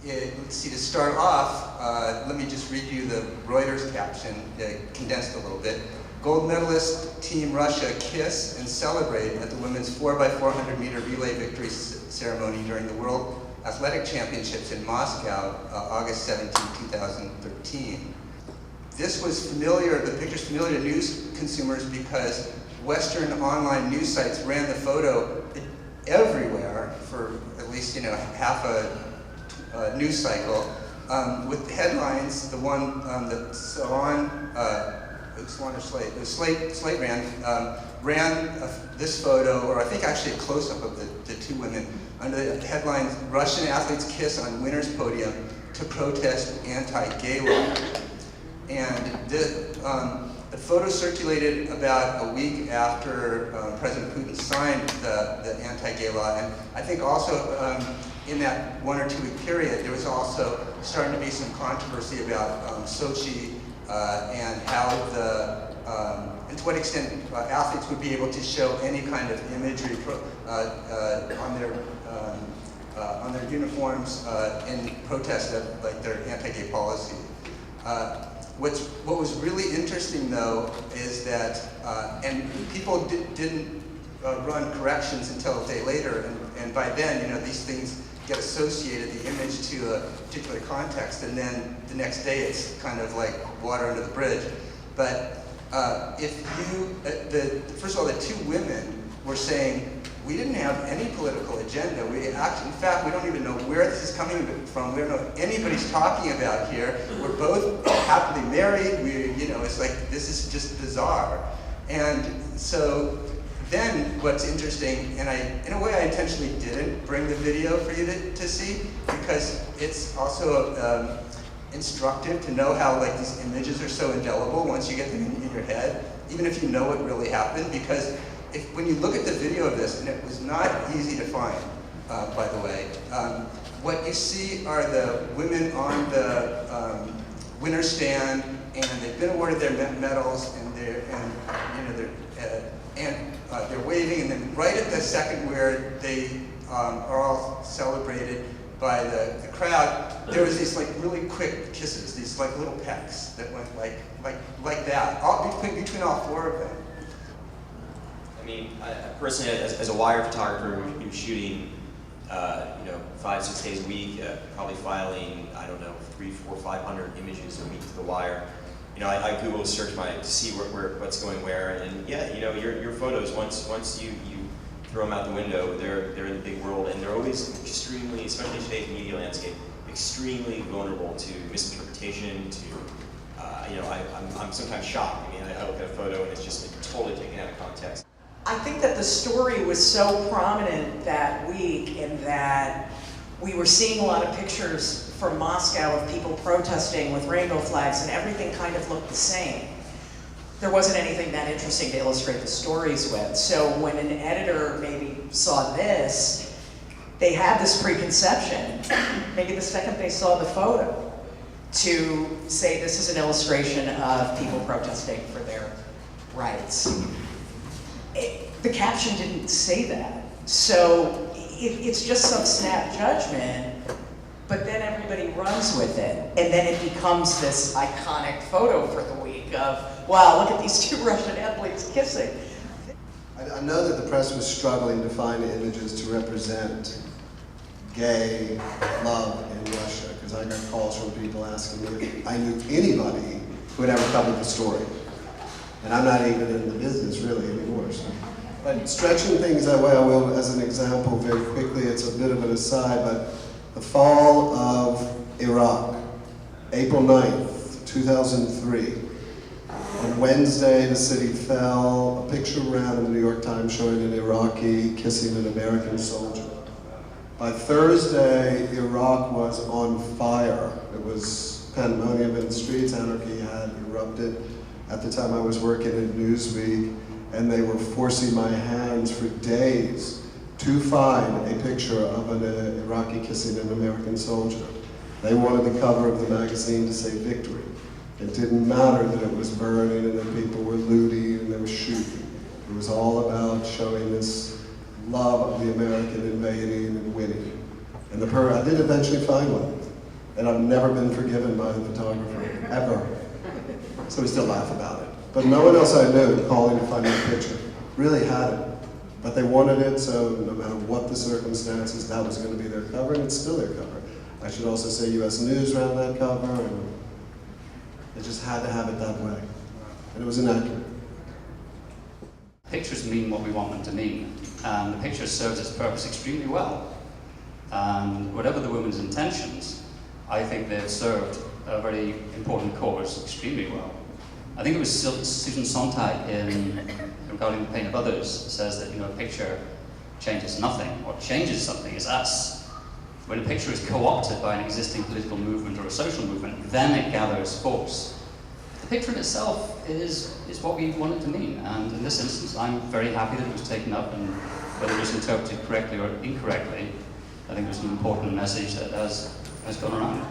let's see, to start off, let me just read you the Reuters caption, condensed a little bit. Gold medalist Team Russia kiss and celebrate at the women's 4x400 meter relay victory ceremony during the World Athletic Championships in Moscow, August 17, 2013. This was familiar, the picture's familiar to news consumers because Western online news sites ran the photo everywhere for at least, half a news cycle, with headlines. The one that Salon, Salon or Slate ran this photo, or I think actually a close-up of the two women, under the headlines, Russian athletes kiss on winner's podium to protest anti-gay law. And the photo circulated about a week after President Putin signed the anti-gay law, and I think also in that 1 or 2 week period, there was also starting to be some controversy about Sochi and how and to what extent athletes would be able to show any kind of imagery on their uniforms in protest of their anti-gay policy. What was really interesting, though, is that, and people didn't run corrections until a day later, and by then, these things get associated, the image, to a particular context, and then the next day it's kind of like water under the bridge. But first of all, the two women were saying, we didn't have any political agenda. In fact, we don't even know where this is coming from. We don't know what anybody's talking about here. We're both happily married. It's like, this is just bizarre. And so then what's interesting, and in a way I intentionally didn't bring the video for you to see, because it's also instructive to know how these images are so indelible once you get them in your head, even if you know what really happened, because when you look at the video of this, and it was not easy to find, by the way, what you see are the women on the winner's stand, and they've been awarded their medals, and they're waving, and then right at the second where they are all celebrated by the crowd, there was these really quick kisses, these little pecks that went like that, between all four of them. I mean, I personally, as a wire photographer who's shooting, 5-6 days a week, probably filing, 300, 400, 500 images a week to the wire. I Google search to see what's going where, and yeah, your photos, once you throw them out the window, they're in the big world, and they're always extremely, especially in today's media landscape, extremely vulnerable to misinterpretation. I'm sometimes shocked. I look at a photo and it's just totally taken out of context. I think that the story was so prominent that week in that we were seeing a lot of pictures from Moscow of people protesting with rainbow flags, and everything kind of looked the same. There wasn't anything that interesting to illustrate the stories with. So when an editor maybe saw this, they had this preconception, maybe the second they saw the photo, to say this is an illustration of people protesting for their rights. The caption didn't say that. So it's just some snap judgment, but then everybody runs with it. And then it becomes this iconic photo for the week of, wow, look at these two Russian athletes kissing. I know that the press was struggling to find images to represent gay love in Russia, because I got calls from people asking me if I knew anybody who had ever covered the story. And I'm not even in the business really anymore. So. But stretching things that way, I will, as an example, very quickly, it's a bit of an aside, but the fall of Iraq, April 9th, 2003. On Wednesday, the city fell. A picture ran in the New York Times showing an Iraqi kissing an American soldier. By Thursday, Iraq was on fire. It was pandemonium in the streets. Anarchy had erupted. At the time I was working at Newsweek, and they were forcing my hands for days to find a picture of an Iraqi kissing an American soldier. They wanted the cover of the magazine to say victory. It didn't matter that it was burning and that people were looting and they were shooting. It was all about showing this love of the American invading and winning. And I did eventually find one. And I've never been forgiven by the photographer, ever. So we still laugh about it. But no one else I knew calling to find that picture really had it. But they wanted it, so no matter what the circumstances, that was going to be their cover, and it's still their cover. I should also say US News ran that cover, and they just had to have it that way. And it was inaccurate. Pictures mean what we want them to mean, and the picture serves its purpose extremely well. And whatever the women's intentions, I think they've served a very important cause extremely well. I think it was Susan Sontag in Regarding the Pain of Others says that, a picture changes nothing. What changes something is us. When a picture is co-opted by an existing political movement or a social movement, then it gathers force. The picture in itself is what we want it to mean, and in this instance, I'm very happy that it was taken up, and whether it was interpreted correctly or incorrectly, I think it was an important message that has gone around.